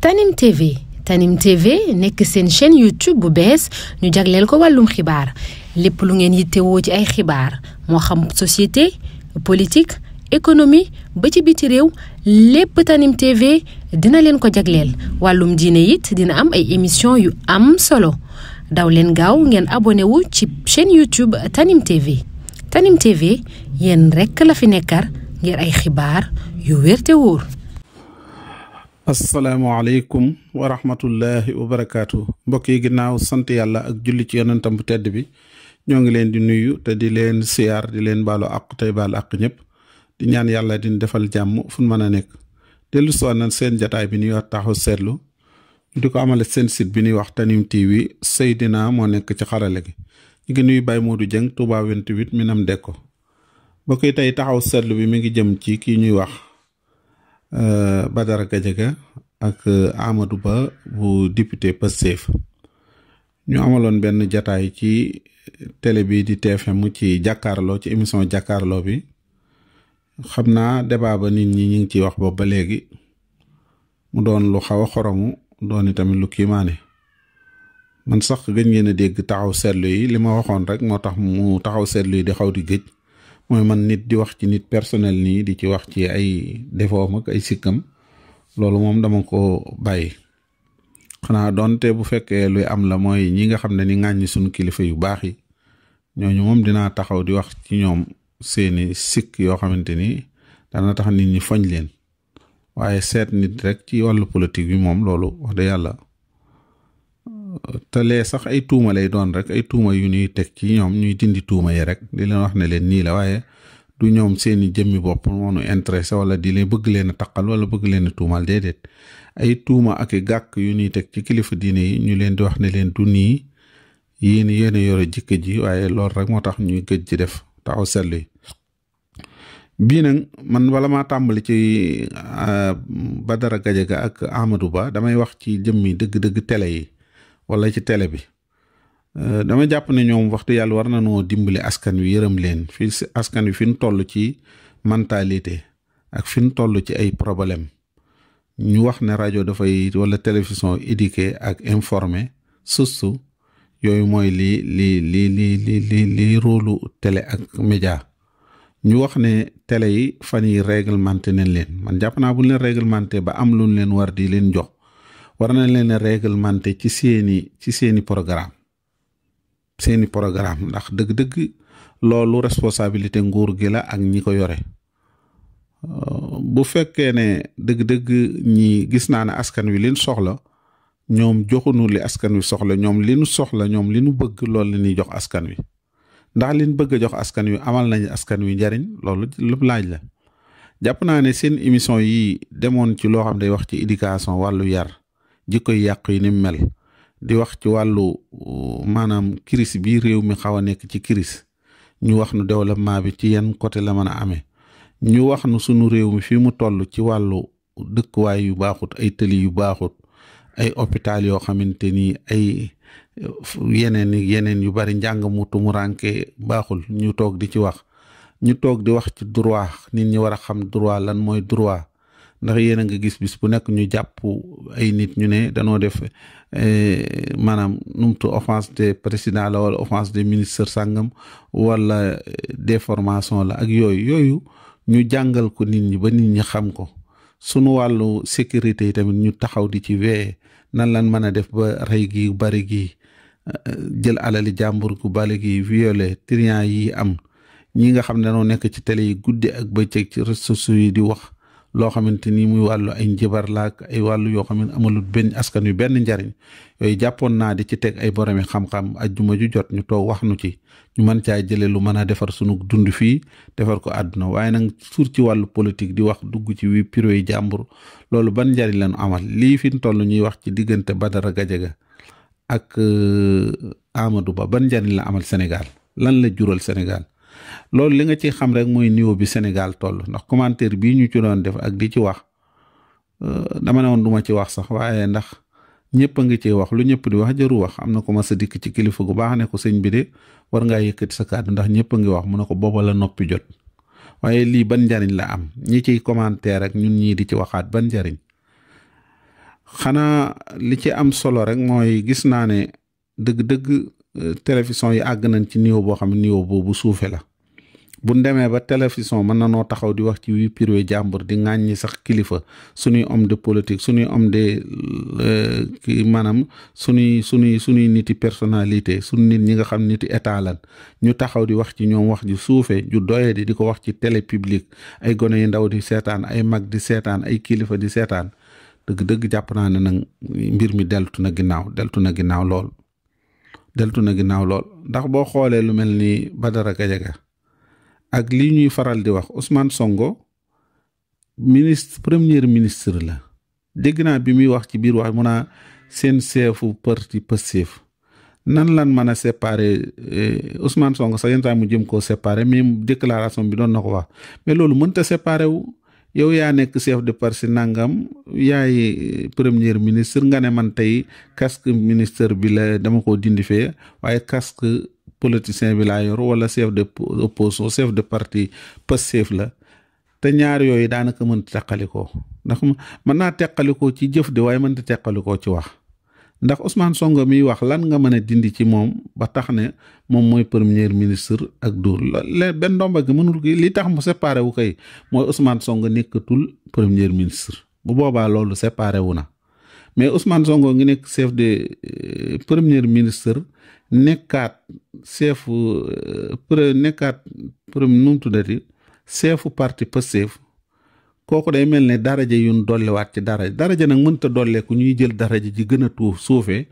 Tanim TV nekk seen chaîne YouTube bu bees ñu jagleel ko wàllum xibaar lépp lu ngeen yittewoo ci ay xibaar moo xam société politique économie ba ci biti réew lépp Tanim TV dina leen ko jagleel wàllum diine it dina am ay émission yu am solo daw leen gaaw ngeen abonné wu ci chaîne YouTube Tanim TV yéen rekk la fi nekkar ngir ay xibaar yu wér te wóor. asalaamaaleykum wa rahmatullahi wa barakaatu mbokk yi ginnaaw sant yàlla ak julli ci yonentam bu tedd bi ñoo ngi leen di nuyu te di leen siyaar di leen baalu àq tey baal àq ñëpp di ñaan yàlla di defal jàmm fu mën a nekk dellu si na seen jataay bi ñuy wax taxaw seetlu ñu di ko amale seen site bi ñuy wax Tanim TV Seydina moo nekk ci xarale gi ñu ngi nuyu Baye Modou Dieng Touba 28 Minam Dekko mbokk yi tey taxaw seetlu bi mi ngi jëm ci kii ñuy wax Badara Gadiaga ak Amadou Ba bu député Pastef ñu amaloon benn jataay ci télé bi di TFM ci jàkkaarloo ci émission jàkkaarloo bi xam naa débat ba nit ñi ñu ngi ciy wax boobu ba léegi mu doon lu xaw a xoromu doon tamit lu kiimaane man sax gëj ngeen a dégg taxaw seetlu yi li ma waxoon rek moo tax mu taxaw seetlu yi di xaw di gëj mooy man nit di wax ci nit personnel nii di ci wax ci ay defoom ak ay sikkam loolu moom dama ko bàyyi xanaa doonte bu fekkee luy am la mooy ñi nga xam ne ni ŋàññi suñu kilifa yu baax yi ñooñu moom dinaa taxaw di wax ci ñoom seeni sikk yoo xamante ni dana tax nit ñi foñ leen waaye seet nit rek ci wàllu politique bi moom loolu wax dëgg yàlla te lee sax ay tuuma lay doon rek ay tuuma yu ñuy teg ci ñoom ñuy dindi tuuma yi rek di leen wax ne leen nii la waaye du ñoom seeni jëmmi bopp moonu intéressé wala di leen bëgg leen a taqal wala bëgg leen a tuumal déedéet ay tuuma ak i gàkk yu ñuy teg ci kilifa diine yi ñu leen di wax ne leen du nii yéen a yore jikko ji waaye loolu rek moo tax ñuy gëj ci def taxaw seetlu yi bii nag man wala maa tàmbali ci Badara Gadiaga ak Amadou Ba damay wax ci jëmmi dëgg-dëgg télé yi wala ci télé bi dama jàpp ne ñoom waxtu yàlla war na noo dimbali askan wi yërëm leen fii si askan wi fi ñu toll ci mentalité ak fi ñu toll ci ay problème ñu wax ne rajo dafay wala télévision éduquer ak informer surtout yooyu mooy li rôlu télé ak média ñu wax ne télé yi fan yi réglementé nañ leen man jàpp naa bu leen réglementé ba am lu leen war di leen jox war nañ leen a réglementé ci seeni programme ndax dëgg-dëgg loolu responsabilité nguur gi la ak ñi ko yore bu fekkee ne dëgg-dëgg ñi gis naa ne askan wi liñ soxla ñoom joxunu li askan wi soxla ñoom li nu soxla ñoom li nu bëgg loolu la ñuy jox askan wi ndax liñ bëgg a jox askan wi amal nañ askan wi njariñ loolu lépp laaj la jàpp naa ne seen émission yi demoon ci loo xam day wax ci éducation wàllu yar jikkoy yàq yi ni mel di wax ci wàllu maanaam crise bi réew mi xaw a nekk ci crise ñu wax nu développement bi ci yan côté la mën a amee ñu wax nu sunu réew mi fii mu toll ci wàllu dëkkuwaay yu baaxut ay tëli yu baaxut ay hôpital yoo xamante ni ay yeneen yu bari njàng mu tumuranke baaxul ñu toog di ci wax ñu toog di wax ci droit nit ñi war a xam droit lan mooy droit ndax yéen a nga gis bis bu nekk ñu jàpp ay nit ñu ne danoo def maanaam numtu offense des président la wala offense des ministres sàngam wala déformation la ak yooyu ñu jàngal ko nit ñi ba nit ñi xam ko sunu wàllu sécurité yi tamit ñu taxaw di ci wee nan lan mën a def ba rey gi bari gi jël alali jàmbur gu bari gi violé trian yi am ñi nga xam ne dañoo nekk ci télé yi guddi ak bëccëg ci réseaux sociaux yi di wax loo xamante ni muy wàllu ay njibar laak ay wàllu yoo xam ne amalut benn askan wi benn njariñ yooyu jàppoon naa di ci teg ay boromi xam-xam ajjuma ju jot ñu toog wax nu ci ñu mën caa jëlee lu mën a defar sunu dund fii defar ko àdduna waaye nag suur ci wàllu politique di wax dugg ci wi piro yi jàmbur loolu ban njariñ lañu amal lii fi ñu toll ñuy wax ci diggante Badara Gadiaga ak Amadou Ba ban njariñ la amal Sénégal lan la jural Sénégal loolu li nga ci xam rek mooy niveau bi Sénégal toll ndax commentaire bii ñu ci doon def ak di ci wax dama ne woon duma ci wax sax waaye ndax ñëpp a ngi ci wax lu ñëpp di wax jëru wax am na ko ma sa dikk ci kilifa gu baax ne ko sëñ bi de war ngaa yëkkati sa kàddu ndax ñëpp a ngi wax mu ne ko booba la noppi jot waaye lii ban njariñ la am ñi ciy commentaire ak ñun ñii di ci waxaat ban njariñ xanaa li ci am solo rek mooy gis naa ne dëgg-dëgg télévision yi àgg nañ ci niveau boo xam ne niveau boobu suufe la bu demee ba télévision mën na noo taxaw di wax ci vie privée jàmbur di ŋàññi sax kilifa suñuy homme de politique suñuy homme de kii maanaam suñuy niti personnalité suñu nit ñi nga xam niti état lan ñu taxaw di wax ci ñoom wax ji suufe ju doye di ko wax ci télé publique ay gone yu ndaw di seetaan ay mag di seetaan ay kilifa di seetaan dëgg-dëgg jàpp naa ne nag mbir mi deltu na ginnaaw lool ndax boo xoolee lu mel ni Badara Gadiaga ak lii ñuy faral di wax Ousmane Sonko premier ministre la dégg naa bi muy wax ci biir wax mu naa seen chefu parti Pastef nan lan mën a séparer Ousmane Sonko sax yenn saa mu jëm koo séparer mais déclaration bi doon na ko wax mais loolu mënta séparer wu yow yaa nekk chef de parti nangam yaay premier ministre nga ne man tey casque ministre bi la dama ko dindi fee waaye casque politicien bi laa yor wala chef de opposition chef de parti Pastef la te ñaar yooyu daanaka mënta teqalikoo ndax mën naa teqalikoo ci jëf de waaye mënta teqalikoo ci wax ndax Ousmane Sonko miy wax lan nga mën a dindi ci moom ba tax ne moom mooy premier ministre ak duur benn ndomba gi mënul gi li tax mu séparé wu kay mooy Ousmane Sonko nekkatul premier ministre bu boobaa loolu séparé wu na mais Ousmane Sonko ngi nekk chef de premier ministre nekkaat premier nu mu tuddati chefu parti Pastef kooku day mel ne daraja yun dolliwaat ci daraja nag mënta dolleeku ñuy jël daraja ji gën a suufee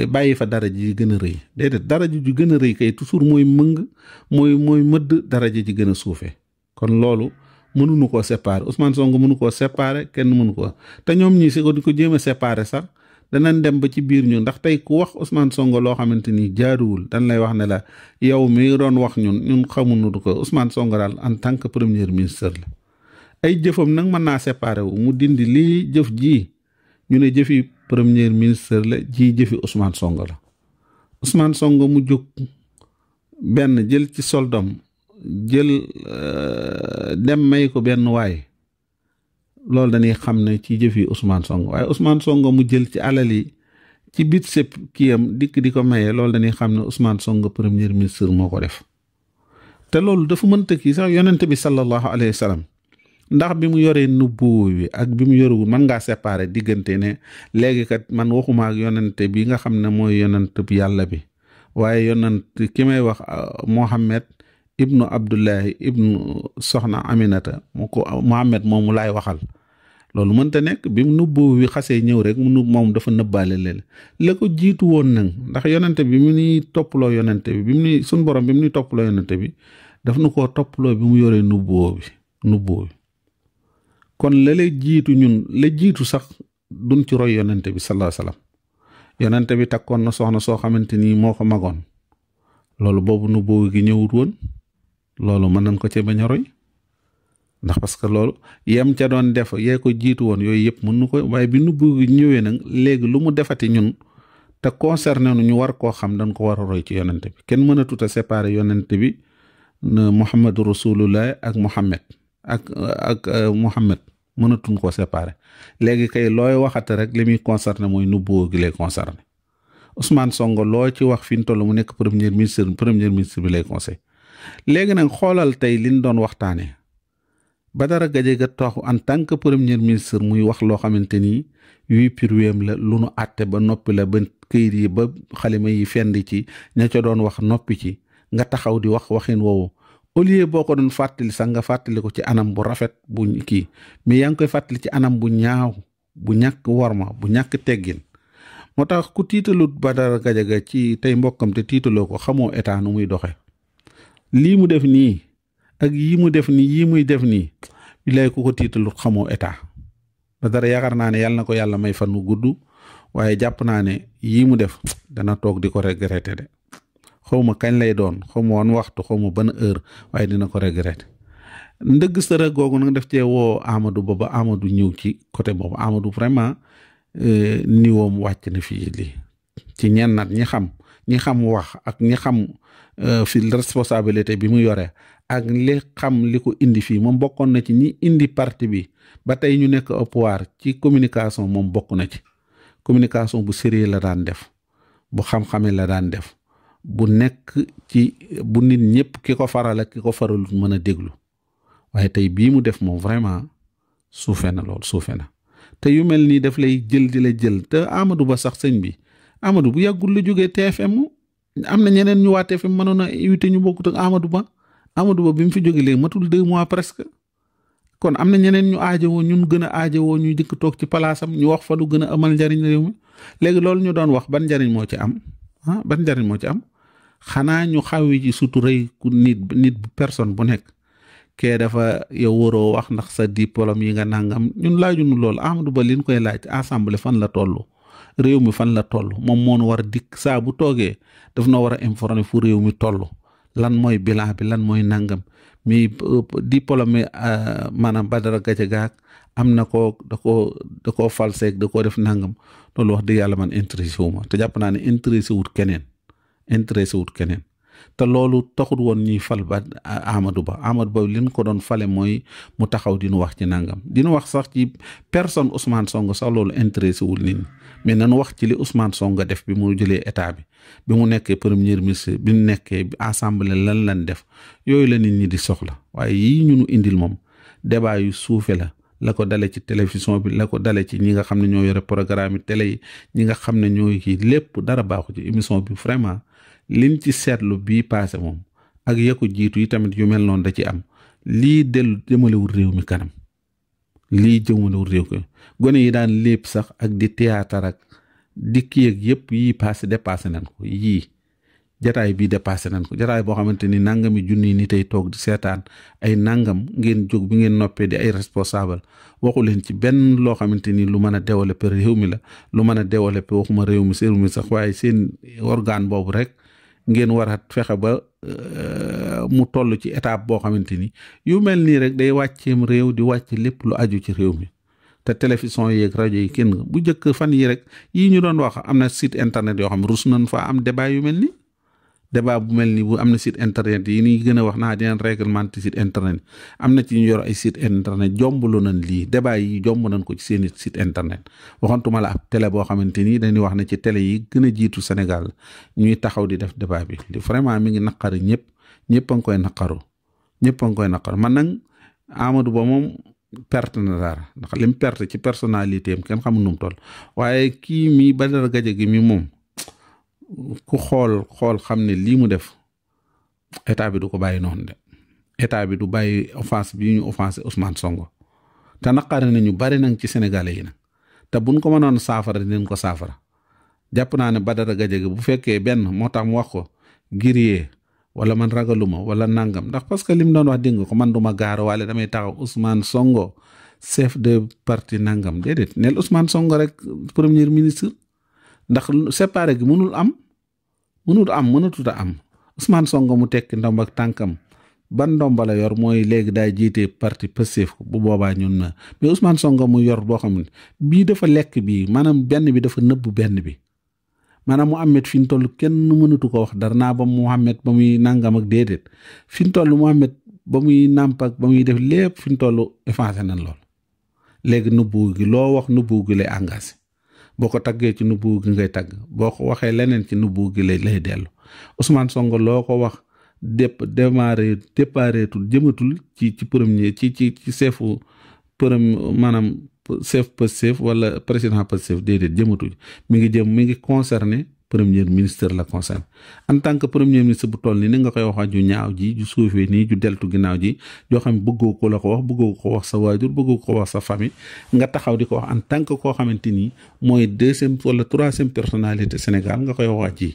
bàyyi fa daraja ji gën a rëy déedéet daraja ji gën a rëy kay toujours mooy mooy mëdd daraja ji gën a suufee kon loolu mënuñu koo séparer Ousmane Sonko mënu koo séparer kenn mënu ko te ñoom ñii si ko di ko jéem a séparer sax danañ dem ba ci biir ñu ndax tey ku wax Ousmane Sonko loo xamante ni jaaduwul dañ lay wax ne la yow mi doon wax ñun xamuñu ko Ousmane Sonko daal en tant que premier ministre la ay jëfam nag mën naa séparer wu mu dindi lii jëf ji ñu ne jëfi premier ministre la ji jëfi Ousmane Sonko la Ousmane Sonko mu jóg benn jël ci soldam jël dem may ko benn waay loolu dañuy xam ne ci jëfi Ousmane Sonko waaye Ousmane Sonko mu jël ci alal yi ci bit sëpp kiyam dikk di ko maye loolu dañuy xam ne Ousmane Sonko premier ministre moo ko def te loolu dafa mënta kii sax yonent bi sallallahu alayhi wa sallam ndax bi mu yoree nubbu bi ak bi mu yorewul mën ngaa séparer diggante ne léegi kat man waxuma ak yonente bi nga xam ne mooy yonent bi yàlla bi waaye yonent ki may wax Mohammed ibnu Abdullahi ibnu soxna Aminata mu ko Mohammed moomu laay waxal loolu mënta nekk bi mu nubbu bi xasee ñëw rek moom dafa nëbbaale leen la ko jiitu woon nag ndax yonente bi mu nuy topploo yonente bi mu nuy suñ borom bi mu nuy topploo yonente bi daf nu koo topploo bi mu yoree nubbu bi kon la jiitu ñun la jiitu sax duñ ci roy yonente bi sallallahu alayhi wasallam yonente bi takkoon na soxna soo xamante ni moo ko magoon loolu boobu nubbu gi ñëwut woon loolu mën nañ ko ci bañ a roy ndax parce que loolu yem ca doon def yee ko jiitu woon yooyu yëpp mën nu ko waaye bi nubbu gi ñëwee nag léegi lu mu defati ñun te concerné nu ñu war koo xam dañ ko war a roy ci yonente bi kenn mën a tuta séparer yonente bi Muhammadu Rasulullah ak Muhammad ak Muhammad mënatuñ koo séparer léegi kay looy waxate rek li muy concerné mooy nubbu gi lay concerné Ousmane Sonko loo ci wax fi mu toll mu nekk premier ministre bi lay conseil léegi nag xoolal tey liñ doon waxtaanee Badara Gadiaga toog en tant que premier ministre muy wax loo xamante ni yuy pirweem la lu nu àtte ba noppi la ba këyit yi ba xalima yi fend ci ña ca doon wax noppi ci nga taxaw di wax waxin woowu au lieu boo ko doon fàttali sax nga fàttali ko ci anam bu rafet bu kii mais yaa ngi koy fàttali ci anam bu ñaaw bu ñàkk worma bu ñàkk teggin moo tax ku tiitalut Badara Gadiaga ci tey mbokkam te tiitaloo ko xamoo état nu muy doxe lii mu def nii ak yii mu def nii yii muy def nii bilaay ku ko tiitalut xamoo état Badara yaakaar naa ne yàlla na ko yàlla may fan wu gudd waaye jàpp naa ne yii mu def dana toog di ko regretter de xawma kañ lay doon xawma woon waxtu xawma ban heure waaye dina ko regretter ndëgg sërë googu nag def cee woo Amadou ba Amadou ñëw ci côté boobu Amadou vraiment niveau mu wàcc na fii lii ci ñenn nat ñi xam wax ak ñi xam fi responsabilité bi mu yore ak li xam li ko indi fii moom bokkoon na ci ñi indi parti bi ba tey ñu nekk au pouvoir ci communication moom bokk na ci communication bu sérieux la daan def bu xam-xame la daan def bu nekk ci bu nit ñëpp ki ko faral ak ki ko faralul mën a déglu waaye tey bii mu def moom vraiment suufe na lool suufe na te yu mel nii daf lay jël di la jël te Amadou Ba sax sëñ bi Amadou bu yàggul la jógee TFM am na ñeneen ñu waa TFM mënoon a invité ñu bokkut ak Amadou Ba bi mu fi jógee léegi matul 2 mois presque kon am na ñeneen ñu aajowoo ñun gën a aajowoo ñuy dikk toog ci palaasam ñu wax fa lu gën a amal njariñ réew mi léegi loolu ñu doon wax ban njariñ moo ci am ban njariñ moo ci am xanaa ñu xawi ci suturay ku nit bu personne bu nekk kee dafa yow waroo wax ndax sa diplôme yi nga nangam ñun laajuñu loolu Amadou Ba liñ koy laaj assemblée fan la toll réew mi fan la toll moom moo nu war a dikk saa bu toogee daf na war a informer fu réew mi toll lan mooy bilan bi lan mooy nangam mi diplôme maanaam Badara Gadiaga am na ko da koo falseeg da koo def nangam loolu wax dëgg yàlla man intéressé wu ma te jàpp naa ne intéressé wut keneen te loolu taxul woon ñuy fal ba Amadou Ba li ñu ko doon fale mooy mu taxaw di nu wax ci nangam di nu wax sax ci personne Ousmane Sonko sax loolu intéressé wul nit ñi mais nañu wax ci li Ousmane Sonko def bi mu jëlee état bi mu nekkee premier ministre bi mu nekkee assemblée lan def yooyu la nit ñi di soxla waaye yii ñu indil moom débat yu suufe la ko dale ci télévision bi la ko dale ci ñi nga xam ne ñoo yore programme yi télé yi ñi nga xam ne ñoo kii lépp dara baaxu ci émission bi vraiment liñ ci seetlu bii passé moom ak ya ko jiitu yi tamit yu mel noonu da ci am lii dellu jëmalewul réew mi kanam gone yi daan lépp sax ak di théâtre ak di kii ak yëpp yii passé dépassé nañ ko yii jataay bii dépassé nañ ko jataay boo xamante ni nangami junni ni tey toog di seetaan ay nangam ngeen jóg bi ngeen noppee di ay responsable waxu leen ci benn loo xamante ni lu mën a développer réew mi la lu mën a développer waxuma réew mi sax waaye seen organe boobu rek ngeen war a fexe ba mu toll ci étape boo xamante ni yu mel nii rek day wàcceem réew di wàcc lépp lu aju ci réew mi te télévision yeeg rajo yi kenn bu njëkk fan yi rek yii ñu doon wax am na site internet yoo xam rus nañ fa am débat yu mel ni débat bu mel ni bu am na site internet yi ni gën a wax naa dinañ réglementé site internet am na ci ñu yor ay site internet jomblu nañ lii débat yi jomb nañ ko ci seen site internet waxantuma la ab télé boo xamante ni dañuy wax ne ci télé yi gën a jiitu Sénégal ñuy taxaw di def débat bi vraiment mi ngi naqari ñëpp a ngi koy naqaru man nag Amadou Ba moom perte na dara ndax lim perte ci personnalité am kenn xamul nu mu toll waaye kii mi Badara Gadiaga mi moom ku xool xam ne lii mu def état bi du ko bàyyi noonu de état bi du bàyyi offense bi ñu offensé Ousmane Sonko te naqari nañu bari nag ci sénégalais yi nag te buñ ko mënoon saafara dinañ ko saafara jàpp naa ne Badara Gadiaga bu fekkee benn moo tax mu wax ko giriyee wala man ragaluma wala nangam ndax parce que lim doon wax dégg nga ko man duma gaar wala damay taxaw Ousmane Sonko chef de parti nangam déedéet neel Ousmane Sonko rek premier ministre ndax séparé gi mënatut a am Ousmane Sonko mu tekki ndomb ak tànkam ban ndomba la yor mooy léegi daay jiite parti Pastef bu boobaa ñun na mais Ousmane Sonko mu yor boo xam ne bii dafa lekk bii maanaam benn bi dafa nëbb benn bi maanaam Mouhamed fi ñu toll kenn mënatu ko wax dara naa ba Mouhamed ba muy nangam ak déedéet fi ñu toll Mouhamed ba muy nàmp ak ba muy def lépp fi ñu toll effacé nañ lool léegi nubbu gi loo wax nubbu gi lay engagé boo ko taggee ci nubbu gi ngay tagg boo ko waxee leneen ci nubbu gi lay dellu Ousmane Sonko loo ko wax dépareetul jëmatul ci premier ci chefu maanaam chef Pastef wala président Pastef déedéet jëmatul mi ngi concerné premier ministre la concerne en tant que premier ministre bu toll ni nga koy wax ju ñaaw ji ju suufee nii ju deltu ginnaaw ji joo xam bëggoo ko la ko wax bëggoo ko wax sa waajur bëggoo ko wax sa famille nga taxaw di ko wax en tant que koo xamante ni mooy 2e wala 3e personnalité Sénégal nga koy wax ji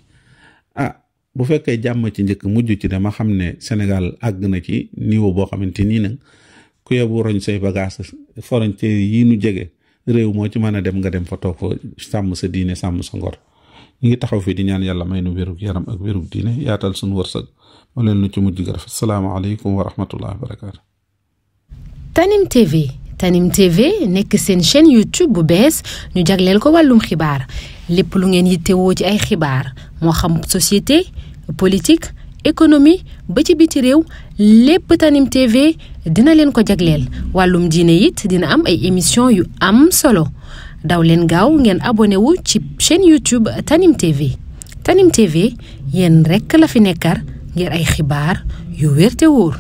bu fekkee jàmm ci njëkk mujj ci dama xam ne Sénégal àgg na ci niveau boo xamante nii nag ku yebu roñ say bagage frontière yi nu jege réew moo ci mën a dem nga dem fa toog fa sàmm sa diine sàmm sa ngor ñu ngi taxaw fii di ñaan yàlla may nu wérug yaram ak wérug diine yaatal suñu wërsëg moo leen nu ci mujj ga rafet salaamaaleykum wa rahmatullahi wa barakaatu. Tanim TV nekk seen chaîne YouTube bu bees ñu jagleel ko wàllum xibaar lépp lu ngeen yittewoo ci ay xibaar moo xam société politique économie ba ci biti réew lépp Tanim TV dina leen ko jagleel wàllum diine it dina am ay émission yu am solo daw leen gaaw ngeen abonné wu ci chaîne YouTube Tanim TV Tanim TV yéen rekk la fi nekkar ngir ay xibaar yu wér te wóor